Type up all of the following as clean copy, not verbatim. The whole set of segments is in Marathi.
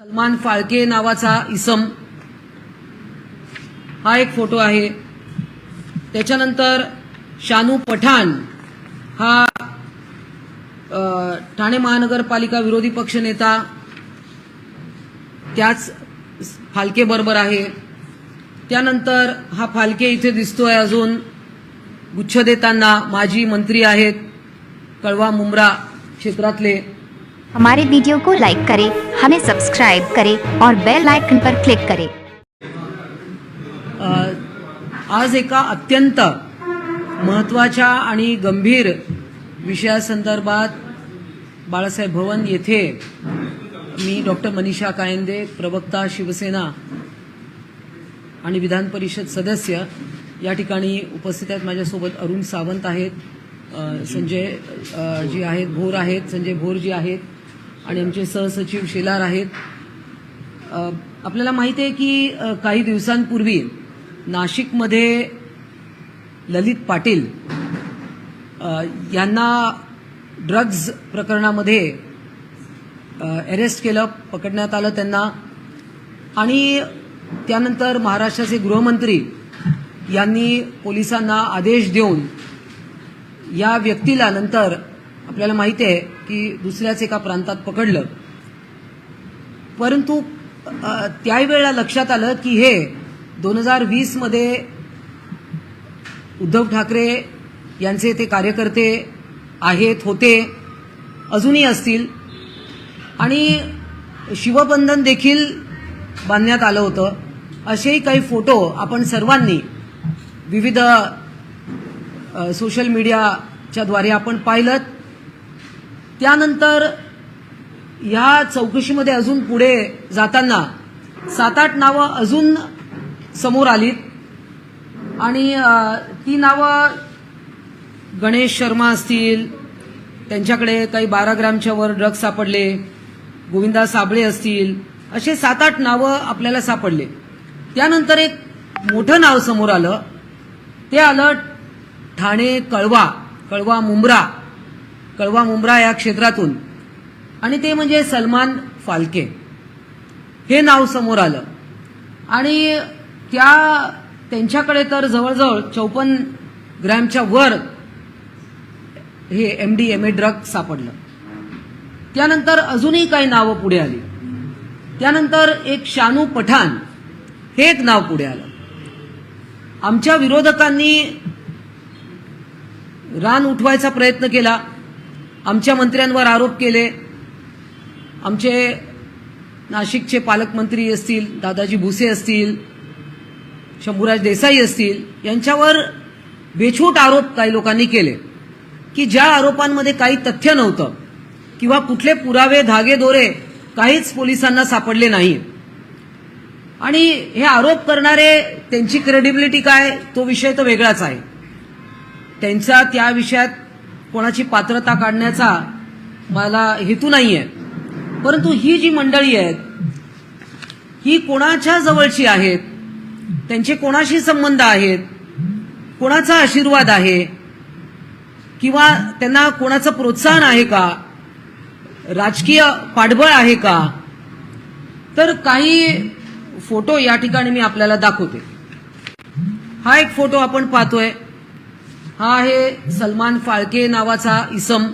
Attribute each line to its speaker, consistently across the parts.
Speaker 1: सलमान फाळके नावाचा इसम हा एक फोटो आहे। त्याच्यानंतर शानू पठाण हा ठाणे महानगरपालिका विरोधी पक्षनेता त्याच फाळके बरोबर आहे। त्यानंतर हा फाळके इथे दिसतोय अजून गुच्छ देताना माजी मंत्री आहेत कळवा मुंब्रा क्षेत्रातले।
Speaker 2: हमारे वीडियो को लाइक करें, हमें सब्सक्राइब करें और बेल आइकन पर क्लिक करें।
Speaker 1: आज एका अत्यंत महत्त्वाच्या आणि गंभीर विषयासंदर्भात बाळासाहेब भवन येथे मी डॉक्टर मनीषा कायंदे, प्रवक्ता शिवसेना आणि विधान परिषद सदस्य या ठिकाणी उपस्थित आहेत। माझ्यासोबत अरुण सावंत आहेत, संजय जी आहेत भोर आहेत, संजय भोर जी आहेत आणि आमचे सहसचिव शेलार आहेत। आपल्याला माहिती आहे की काही दिवसांपूर्वी नाशिकमध्ये ललित पाटील यांना ड्रग्ज प्रकरणामध्ये अरेस्ट केलं, पकडण्यात आलं त्यांना आणि त्यानंतर महाराष्ट्राचे गृहमंत्री यांनी पोलिसांना आदेश देऊन या व्यक्तीला नंतर आपल्याला माहिती आहे की दुसऱ्याच एका प्रांतात पकडलं। परंतु त्यावेळेला लक्षात आलं की हे 2020 मध्ये उद्धव ठाकरे यांचे ते कार्यकर्ते आहेत, होते, अजूनही असतील आणि शिवबंधन देखील बांधण्यात आलं होतं। असेही काही फोटो आपण सर्वांनी विविध सोशल मीडियाच्या द्वारे आपण पाहिलं। त्यानंतर ह्या चौकशीमध्ये अजून पुढे जाताना 7-8 नावं अजून समोर आलीत आणि ती नावं गणेश शर्मा असतील, त्यांच्याकडे काही 12 ग्रॅमच्या वर ड्रग्ज सापडले, गोविंदा साबळे असतील, असे 7-8 नावं आपल्याला सापडले। त्यानंतर एक मोठं नाव समोर आलं, ते आलं ठाणे कळवा मुंब्रा या क्षेत्रातून आणि ते म्हणजे सलमान फाळके हे नाव समोर आलं आणि त्यांच्याकडे तर जवळजवळ 54 ग्रॅमच्या वर हे MDMA ड्रग सापडलं। त्यानंतर अजूनही काही नावं पुढे आली। त्यानंतर एक शानू पठाण हे एक नाव पुढे आलं। आमच्या विरोधकांनी रान उठवायचा प्रयत्न केला, आमच्या मंत्र्यांवर आरोप केले। आमचे नाशिकचे पालकमंत्री असतील, दादाजी भुसे असतील, शंभूराज देसाई असतील, यांच्यावर बेछूट आरोप काही लोकांनी केले की ज्या आरोपांमध्ये काही तथ्य नव्हतं किंवा कुठले पुरावे धागेदोरे काहीच पोलिसांना सापडले नाही। आणि हे आरोप करणारे त्यांची क्रेडिबिलिटी काय तो विषय तर वेगळाच आहे, त्यांचा त्या विषयात कोणाची पात्रता काढण्याचा मला हेतू नाहीये। परंतु ही जी मंडळी आहेत ही कोणाच्या जवळची आहेत, त्यांचे कोणाशी संबंध आहेत, कोणाचा आशीर्वाद आहे किंवा त्यांना कोणाचं प्रोत्साहन आहे का, राजकीय पाठबळ आहे का, तर काही फोटो या ठिकाणी मी आपल्याला दाखवते। हा एक फोटो आपण पाहतोय, हा आहे सलमान फाळके नावाचा इसम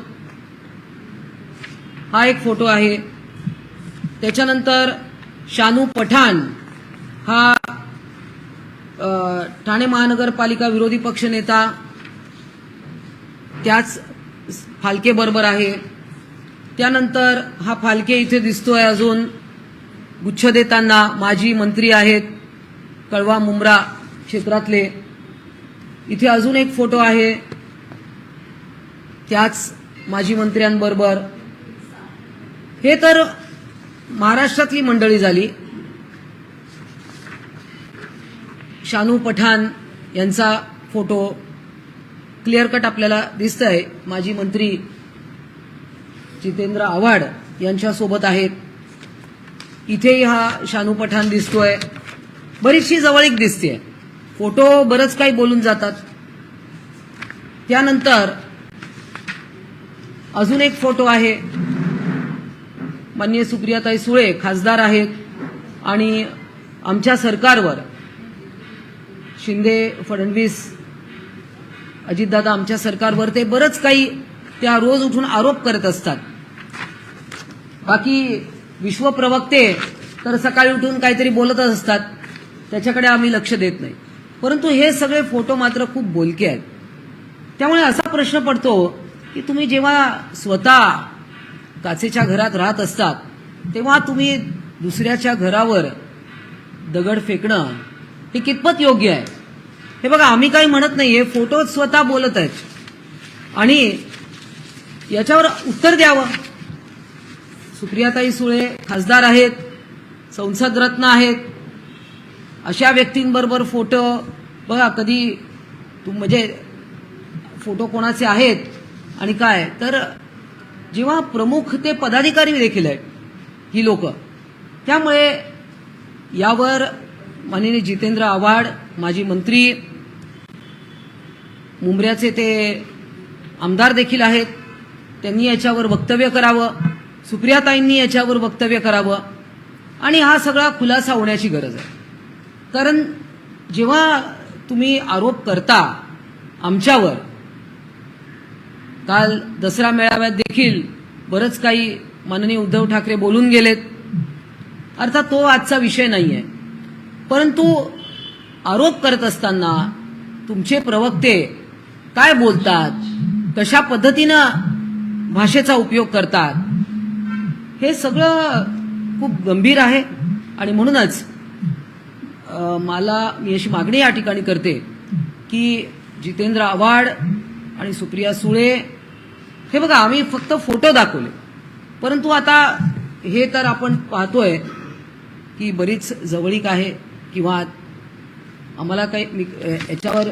Speaker 1: हा एक फोटो आहे। त्याच्यानंतर शानू पठाण हा ठाणे महानगरपालिका विरोधी पक्षनेता त्याच फाळके बरोबर आहे। त्यानंतर हा फाळके इथे दिसतोय अजून गुच्छ देताना माजी मंत्री आहेत कळवा मुंब्रा क्षेत्रातले। इथे अजून एक फोटो आहे त्याच माजी मंत्र्यांबरोबर। हे तर महाराष्ट्रातली मंडळी झाली। शानू पठाण यांचा फोटो क्लिअर कट आपल्याला दिसतंय, माजी मंत्री जितेंद्र आव्हाड यांच्यासोबत आहेत। इथेही हा शानू पठाण दिसतोय, बरीचशी जवळीक दिसते। फोटो बरंच काही बोलून जातात। त्यानंतर अजून एक फोटो आहे माननीय सुप्रियाताई सुळे खासदार आहेत आणि आमच्या सरकारवर शिंदे फडणवीस अजितदादा आमच्या सरकारवर ते बरंच काही त्या रोज उठून आरोप करत असतात. बाकी विश्वप्रवक्ते तर सकाळी उठून काहीतरी बोलतच असतात, त्याच्याकडे आम्ही लक्ष देत नाही. परंतु हे सगळे फोटो मात्र खूप बोलके आहेत. त्यामुळे असा प्रश्न पडतो की तुम्ही जेव्हा स्वतः काचेच्या घरात राहत असतात तेव्हा तुम्ही दुसऱ्याच्या घरावर दगड फेकणं हे कितपत योग्य आहे. हे बघा, आम्ही काही म्हणत नाही, हे फोटोच स्वतः बोलत आहेत आणि याच्यावर उत्तर द्यावं. सुप्रियाताई सुळे खासदार आहेत, संसद रत्न आहेत, अशा व्यक्तींबरोबर फोटो बघा. कधी म्हणजे फोटो कोणाचे आहेत आणि काय, तर जेव्हा प्रमुख ते पदाधिकारी देखील आहेत ही लोक. त्यामुळे यावर माननीय जितेंद्र आव्हाड माजी मंत्री, मुंब्र्याचे ते आमदार देखील आहेत, त्यांनी याच्यावर वक्तव्य करावं. सुप्रियाताईंनी याच्यावर वक्तव्य करावं आणि हा सगळा खुलासा होण्याची गरज आहे. कारण जेव्हा तुम्ही आरोप करता आमच्यावर, काल दसरा मेळाव्यात देखील बरंच काही माननीय उद्धव ठाकरे बोलून गेलेत. अर्थात तो आजचा विषय नाहीये, परंतु आरोप करत असताना तुमचे प्रवक्ते काय बोलतात, कशा पद्धतीनं भाषेचा उपयोग करतात, हे सगळं खूप गंभीर आहे. आणि म्हणूनच मी अशी मागणी या ठिकाणी करते की जितेंद्र आव्हाड आणि सुप्रिया सुळे, हे बघा, आम्ही फक्त फोटो दाखवले, परंतु आता हे तर आपण पाहतोय की बरीच जवळीक आहे किंवा आम्हाला काही याच्यावर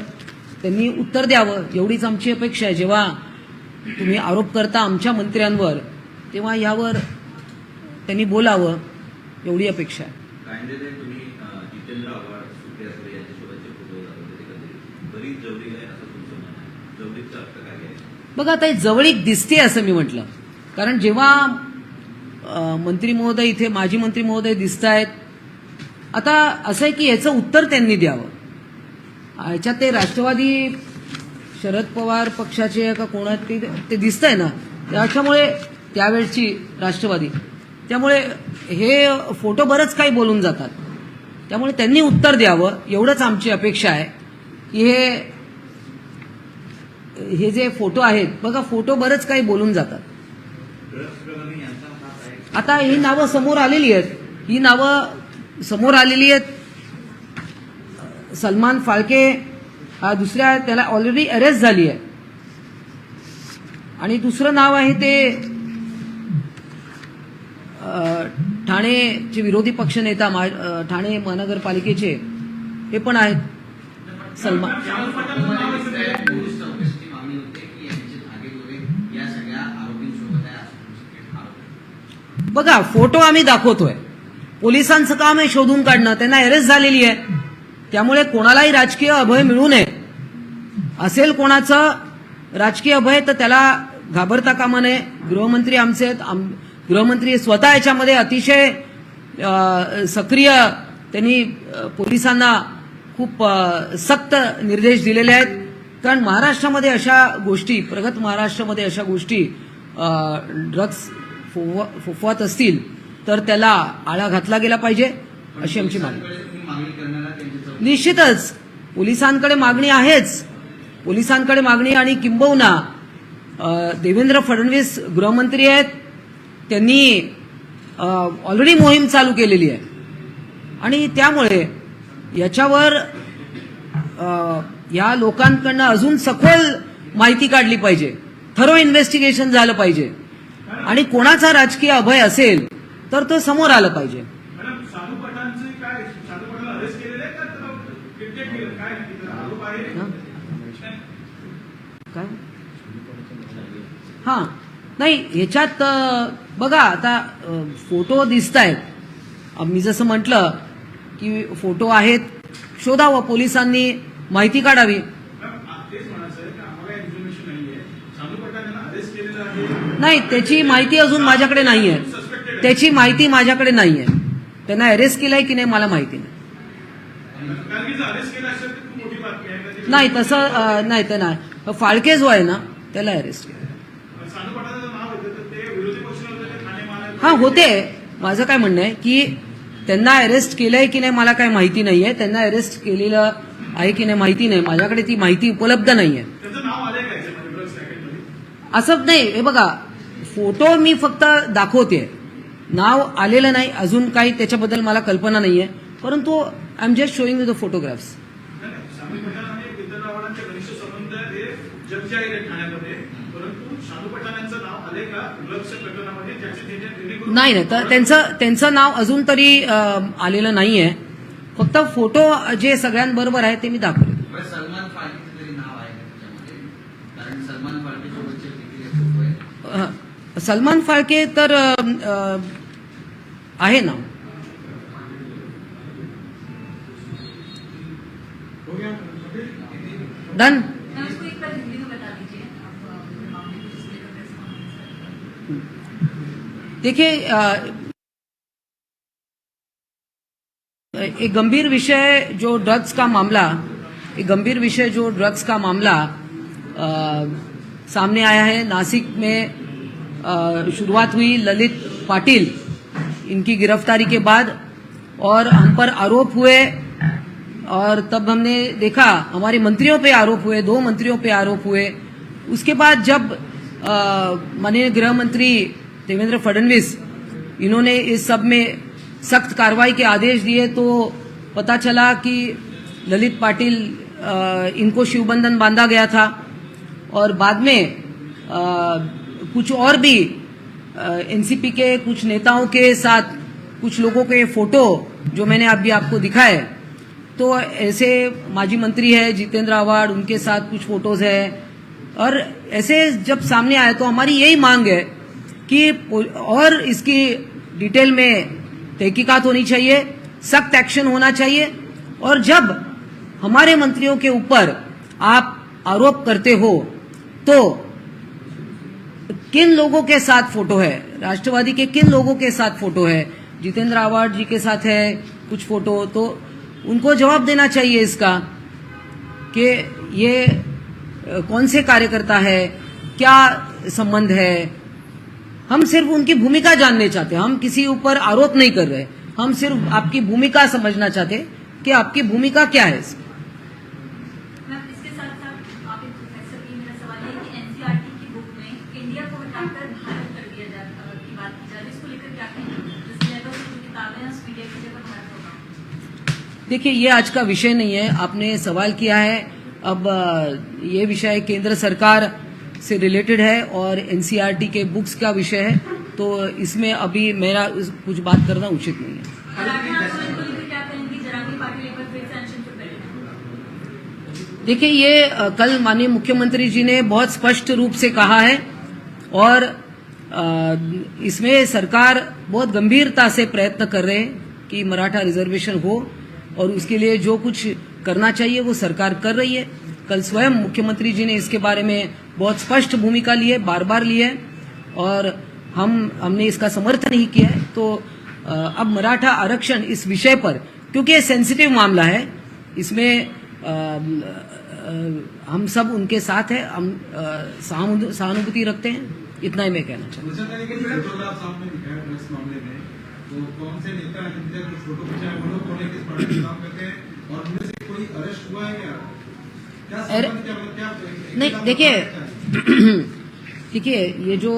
Speaker 1: त्यांनी उत्तर द्यावं एवढीच आमची अपेक्षा आहे. जेव्हा तुम्ही आरोप करता आमच्या मंत्र्यांवर तेव्हा यावर त्यांनी बोलावं एवढी अपेक्षा आहे.
Speaker 3: तुम्ही जितेंद्र आव्हाड, सुप्रिया सुळे यांच्यासोबतचे फोटो दाखवले, बरीच जवळीक आहे असं तुमचं म्हणणं आहे. जवळीकचा अर्थ काय आहे?
Speaker 1: बघा, आता हे जवळीक दिसते असं मी म्हटलं, कारण जेव्हा मंत्री महोदय इथे माजी मंत्री महोदय दिसत आहेत, आता असं आहे की याचं उत्तर त्यांनी द्यावं. याच्यात ते राष्ट्रवादी शरद पवार पक्षाचे का कोणा ते दिसतंय ना, त्याच्यामुळे त्यावेळची राष्ट्रवादी, त्यामुळे हे फोटो बरंच काही बोलून जातात. त्यामुळे त्यांनी उत्तर द्यावं एवढंच आमची अपेक्षा आहे. की हे जे फोटो आहेत बघा, फोटो बरंच काही बोलून जातात. आता ही नावं समोर आलेली आहेत, सलमान फाळके हा दुसऱ्या, त्याला ऑलरेडी अरेस्ट झाली आहे. आणि दुसरं नाव आहे ते ठाणेचे विरोधी पक्षनेता, ठाणे महानगरपालिकेचे हे पण आहेत सलमान. बघा, फोटो आम्ही दाखवतोय, पोलिसांचं काम आहे शोधून काढणं, त्यांना अरेस्ट झालेली आहे. त्यामुळे कोणालाही राजकीय अभय मिळू नये. असेल कोणाचं राजकीय अभय तर त्याला घाबरता कामा नये. गृहमंत्री आमचे आहेत, गृहमंत्री स्वतः याच्यामध्ये अतिशय सक्रिय, त्यांनी पोलिसांना खूप सक्त निर्देश दिलेले आहेत. कारण महाराष्ट्रामध्ये अशा गोष्टी, प्रगत महाराष्ट्रामध्ये अशा गोष्टी ड्रग्ज फोफवत असतील तर त्याला आळा घातला गेला पाहिजे अशी आमची मागणी. निश्चितच पोलिसांकडे मागणी आहेच, पोलिसांकडे मागणी. आणि किंबहुना देवेंद्र फडणवीस गृहमंत्री आहेत, त्यांनी ऑलरेडी मोहीम चालू केलेली आहे. आणि त्यामुळे याच्यावर या लोकांकडनं अजून सखोल माहिती काढली पाहिजे, थरो इन्व्हेस्टिगेशन झालं पाहिजे. आणि कोणाचा राजकीय अभय असेल तर तो समोर आलं पाहिजे. काय हां, नाही, ह्याच्यात बघा, आता फोटो दिसत आहेत. मी जसं म्हटलं की फोटो आहेत, शोधावं, पोलिसांनी माहिती काढावी. नाही, त्याची माहिती अजून माझ्याकडे नाही आहे. त्याची माहिती माझ्याकडे नाहीये. त्यांना अरेस्ट केलंय की नाही मला माहिती नाही.
Speaker 4: कारण की जर अरेस्ट केलं असेल तर खूप मोठी बातमी आहे. कधी-
Speaker 1: नाही तसं नाही तर नाही. फाळके जो आहे ना त्याला अरेस्ट केलं.
Speaker 4: सानू पाटलाचं नाव येतं तर ते विरोधी पक्षाला होते, ते ठाणे महानगर-
Speaker 1: हा होते. माझं काय म्हणणं आहे की त्यांना अरेस्ट केलंय की नाही मला काय माहिती नाहीये. त्यांना अरेस्ट केलेलं आहे की नाही माहिती नाही. माझ्याकडे ती माहिती उपलब्ध नाहीये.
Speaker 4: त्याचं नाव आलंय का याच्यामध्ये ड्रग्स रॅकेटमध्ये?
Speaker 1: असं नाही. हे बघा फोटो मी फक्त दाखवते, नाव आलेलं नाही. अजून काही त्याच्याबद्दल मला कल्पना नाहीये. परंतु I am just showing the photographs.
Speaker 4: नाही, सानू पठाण आणि जितेंद्र आव्हाडांचे घनिष्ठ संबंध हे जगजाहीर आहे ठाण्यामध्ये. परंतु सानू पठाण यांचं नाव आलंय का ड्रग्सच्या प्रकरणामध्ये ज्याचे जेणेकरून-
Speaker 1: नाही नाही तर त्यांचं नाव अजून तरी आलेलं नाहीये. फक्त फोटो जे सगळ्यांबरोबर आहे ते मी दाखवले.
Speaker 5: बरं, सलमान फाळकेचं तरी नाव आहे का त्याच्यामध्ये? कारण सलमान फाळके सोबतचे किती फोटो आहे.
Speaker 1: सलमान फाळके तर आहे ना. डन.
Speaker 6: उसको एक बार हिंदी में बता दीजिए आप मामले को जिसके लेकर प्रेस कॉन्फ्रेंस।
Speaker 1: देखिए एक गंभीर विषय जो ड्रग्स का मामला सामने आया है. नासिक में शुरुआत हुई ललित पाटिल इनकी गिरफ्तारी के बाद और हम पर आरोप हुए और तब हमने देखा हमारे मंत्रियों पे आरोप हुए, 2 मंत्रियों पे आरोप हुए. उसके बाद जब माननीय गृह मंत्री देवेंद्र फडणवीस इन्होंने इस सब में सख्त कार्रवाई के आदेश दिए तो पता चला कि ललित पाटिल इनको शिवबंधन बांधा गया था और बाद में कुछ और भी एनसीपी के कुछ नेताओं के साथ कुछ लोगों के फोटो जो मैंने अभी आपको दिखाए. तो ऐसे माजी मंत्री है जितेंद्र आव्हाड, उनके साथ कुछ फोटोज है. और ऐसे जब सामने आए तो हमारी यही मांग है कि और इसकी डिटेल में तहकीकात होनी चाहिए, सख्त एक्शन होना चाहिए. और जब हमारे मंत्रियों के ऊपर आप आरोप करते हो तो किन लोगों के साथ फोटो है, राष्ट्रवादी के किन लोगों के साथ फोटो है, जितेंद्र आव्हाड जी के साथ है कुछ फोटो, तो उनको जवाब देना चाहिए इसका कि ये कौन से कार्यकर्ता है, क्या संबंध है. हम सिर्फ उनकी भूमिका जानने चाहते हैं. हम किसी ऊपर आरोप नहीं कर रहे. हम सिर्फ आपकी भूमिका समझना चाहते हैं कि आपकी भूमिका क्या है.
Speaker 6: मैम इसके साथ साथ आप एक प्रोफेसर की मेरा सवाल है कि एनसीईआरटी की बुक में इंडिया को हटाकर भारत कर दिया जाए की बात की जाए, इसको लेकर क्या कहेंगे? जिस लेवल से जो किताबें हैं उस पीडीएफ की जगह भारत होगा.
Speaker 1: देखिए ये आज का विषय नहीं है. आपने सवाल किया है. अब ये विषय केंद्र सरकार से रिलेटेड है और एनसीईआरटी के बुक्स का विषय है, तो इसमें अभी मेरा कुछ बात करना उचित नहीं है.
Speaker 6: मराठा आंदोलन को लेकर क्या कहेंगी? जरांगी पाटिल एक बार फिर से अनशन पर बैठे.
Speaker 1: देखिए ये कल माननीय मुख्यमंत्री जी ने बहुत स्पष्ट रूप से कहा है और इसमें सरकार बहुत गंभीरता से प्रयत्न कर रहे हैं कि मराठा रिजर्वेशन हो और उसके लिए जो कुछ करना चाहिए वो सरकार कर रही है. कल स्वयं मुख्यमंत्री जी ने इसके बारे में बहुत स्पष्ट भूमिका ली है, बार बार ली है और हमने इसका समर्थन ही किया है. तो अब मराठा आरक्षण इस विषय पर, क्योंकि ये सेंसिटिव मामला है, इसमें हम सब उनके साथ हैं, हम सहानुभूति रखते हैं. इतना ही मैं कहना चाहता हूँ.
Speaker 7: दूसरा तरीके से फोटोग्राफ सामने दिखाया ड्रग्स मामले में, तो कौन से नेता जिनसे कुछ फोटो खिंचाए वो लोग कौन है, किस पार्टी का काम करते हैं और उनमें से कोई अरेस्ट हुआ है क्या संबंध, क्या
Speaker 1: नहीं देखिए ये जो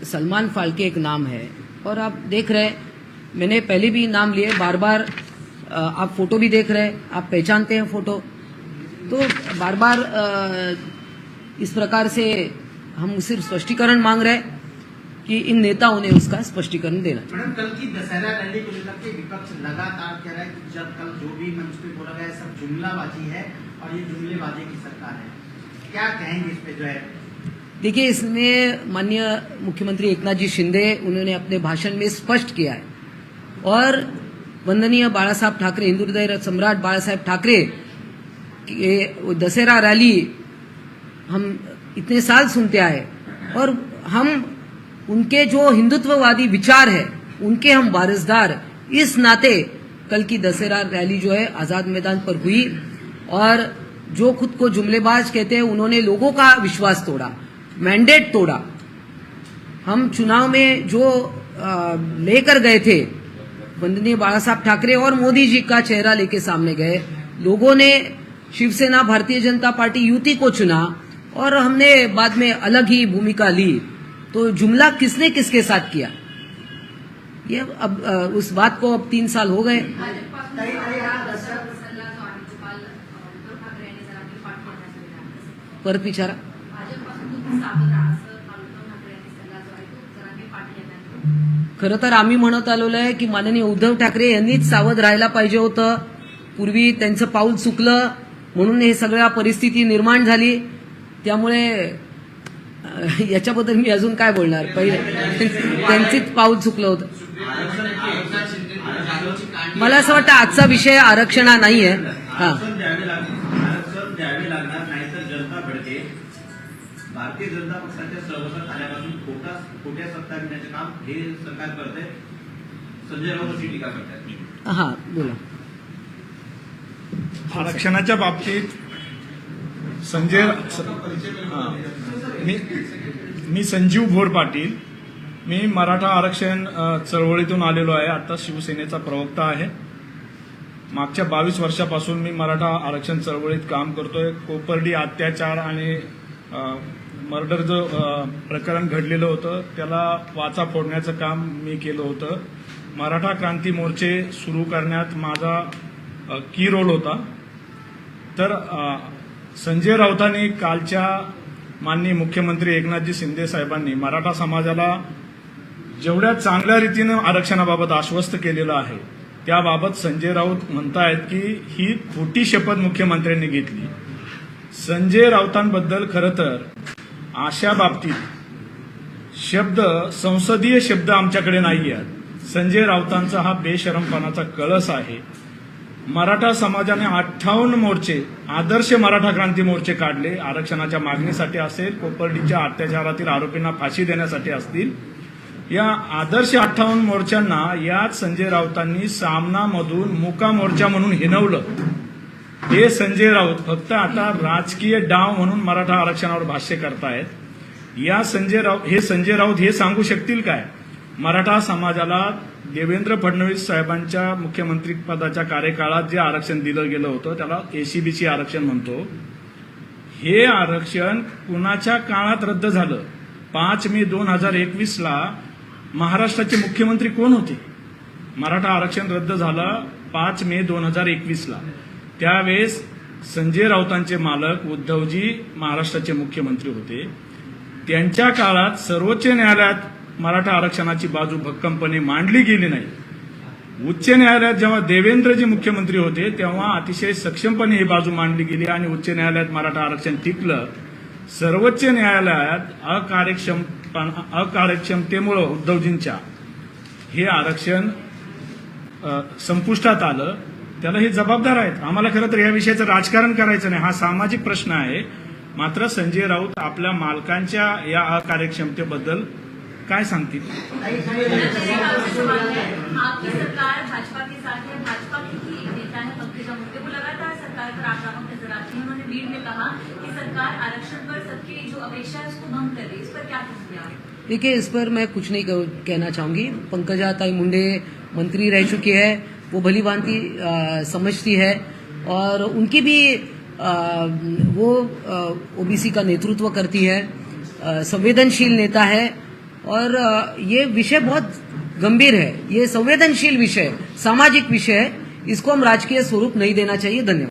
Speaker 1: सलमान फाल्के एक नाम है और आप देख रहे हैं, मैंने पहले भी नाम लिए, बार बार आप फोटो भी देख रहे हैं, आप पहचानते हैं फोटो, तो बार बार इस प्रकार से हम सिर्फ स्पष्टीकरण मांग रहे हैं कि इन नेताओं ने उसका स्पष्टीकरण देना चाहिए.
Speaker 8: मैडम कल की दशहरा रैली को लेकर के विपक्ष लगातार कह रहा है कि जब कल जो भी मंच पे बोला गया सब जुमलाबाजी है और ये जुमलेबाजी की सरकार है, क्या कहेंगे इस पे जो है?
Speaker 1: देखिए इसमें माननीय मुख्यमंत्री एकनाथ जी शिंदे उन्होंने अपने भाषण में स्पष्ट किया है और वंदनीय बाला साहब ठाकरे, हिंदू हृदय सम्राट बाला साहब ठाकरे के दशहरा रैली हम इतने साल सुनते आए और हम उनके जो हिंदुत्ववादी विचार है उनके हम वारिसदार, इस नाते कल की दशहरा रैली जो है आजाद मैदान पर हुई और जो खुद को जुमलेबाज कहते हैं उन्होंने लोगों का विश्वास तोड़ा, मैंडेट तोड़ा। हम चुनाव में जो लेकर गए थे, वंदनीय बाला साहब ठाकरे और मोदी जी का चेहरा लेके सामने गए, लोगों ने शिवसेना भारतीय जनता पार्टी युति को चुना और हमने बाद में अलग ही भूमिका ली। तो जुमला किसने किसके साथ किया, ये अब उस बात को अब 3 साल हो गए। परत विचारा। खरं तर आम्ही म्हणत आलेलो आहे की माननीय उद्धव ठाकरे यांनीच सावध राहायला पाहिजे होतं। पूर्वी त्यांचं पाऊल चुकलं म्हणून हे सगळ्या परिस्थिती निर्माण झाली। त्यामुळे याच्याबद्दल मी अजून काय बोलणार, पहिले त्यांचीच पाऊल चुकलं होतं। मला असं वाटतं आजचा विषय आरक्षण नाही आहे।
Speaker 3: आरक्षण द्यावे लागणार नाहीतर जनता भडके। भारतीय जनता पक्षाच्या सहभागात आल्यापासून खोट्या सत्ता घेण्याचे काम हे सरकार करते। संजय राऊत अशी टीका करतात।
Speaker 1: हा बोला।
Speaker 9: आरक्षणाच्या बाबतीत संजय मी संजीव भोर पाटील, मी मराठा आरक्षण चळवळीतून आलेलो आहे। आता शिवसेनेचा प्रवक्ता आहे। मागच्या 22 वर्षापासून मी मराठा आरक्षण चळवळीत काम करतोय। कोपर्डी अत्याचार आणि मर्डर जो प्रकरण घडलेलं होतं त्याला वाचा फोडण्याचं काम मी केलं होतं। मराठा क्रांती मोर्चे सुरू करण्यात माझा की रोल होता। तर संजय राऊतांनी कालच्या माननीय मुख्यमंत्री एकनाथजी शिंदे साहेबांनी मराठा समाजाला जेवढ्या चांगल्या रीतीनं आरक्षणाबाबत आश्वस्त केलेलं आहे त्याबाबत संजय राऊत म्हणतायत की ही खोटी शपथ मुख्यमंत्र्यांनी घेतली। संजय राऊतांबद्दल खरं तर अशा बाबतीत शब्द संसदीय शब्द आमच्याकडे नाही आहेत। संजय राऊतांचा हा बेशरमपणाचा कळस आहे। मराठा समाजाने 58 मोर्चे, आदर्श मराठा क्रांती मोर्चे काढले, आरक्षणाच्या मागणीसाठी असेल, कोपर्डीच्या अत्याचारातील आरोपींना फाशी देण्यासाठी असतील। या आदर्श 58 मोर्चांना याच संजय राऊतांनी सामनामधून मुका मोर्चा म्हणून हिनवलं। हे संजय राऊत फक्त आता राजकीय डाव म्हणून मराठा आरक्षणावर भाष्य करतायत। हे संजय राऊत हे सांगू शकतील काय मराठा समाजाला देवेंद्र फडणवीस साहेबांच्या मुख्यमंत्री पदाच्या कार्यकाळात जे आरक्षण दिलं गेलं होतं त्याला एसीबीसी आरक्षण म्हणतो, हे आरक्षण कुणाच्या काळात रद्द झालं? 5 मे 2021ला महाराष्ट्राचे मुख्यमंत्री कोण होते? मराठा आरक्षण रद्द झालं 5 मे 2021ला। त्यावेळेस संजय राऊतांचे मालक उद्धवजी महाराष्ट्राचे मुख्यमंत्री होते। त्यांच्या काळात सर्वोच्च न्यायालयात मराठा आरक्षणाची बाजू भक्कमपणे मांडली गेली नाही। उच्च न्यायालयात जेव्हा देवेंद्रजी मुख्यमंत्री होते तेव्हा अतिशय सक्षमपणे ही बाजू मांडली गेली आणि उच्च न्यायालयात मराठा आरक्षण टिकलं। सर्वोच्च न्यायालयात अकार्यक्षमतेमुळे उद्धवजींच्या हे आरक्षण संपुष्टात आलं। त्याला हे जबाबदार आहेत। आम्हाला खरं तर या विषयाचं राजकारण करायचं नाही, हा सामाजिक प्रश्न आहे। मात्र संजय राऊत आपल्या मालकांच्या या अकार्यक्षमतेबद्दल काय सांगतील?
Speaker 6: आपकी सरकार भाजपा के साथ है, भाजपा की ही एक नेता है पंकजा मुंडे, वो लगातार सरकार पर आक्रामक नजर आती है। उन्होंने भीड़ में कहा कि सरकार आरक्षण पर सबकी जो अपेक्षा है उसको भंग कर रही है। इस पर क्या कहेंगे आप?
Speaker 1: देखिए, इस पर मैं कुछ नहीं कहना चाहूंगी। पंकजा ताई मुंडे मंत्री रह चुकी है, वो भली भांति समझती है और उनकी भी वो ओबीसी का नेतृत्व करती है, संवेदनशील नेता है और ये विषय बहुत गंभीर है। ये संवेदनशील विषय, सामाजिक विषय है, इसको हम राजकीय स्वरूप नहीं देना चाहिए। धन्यवाद।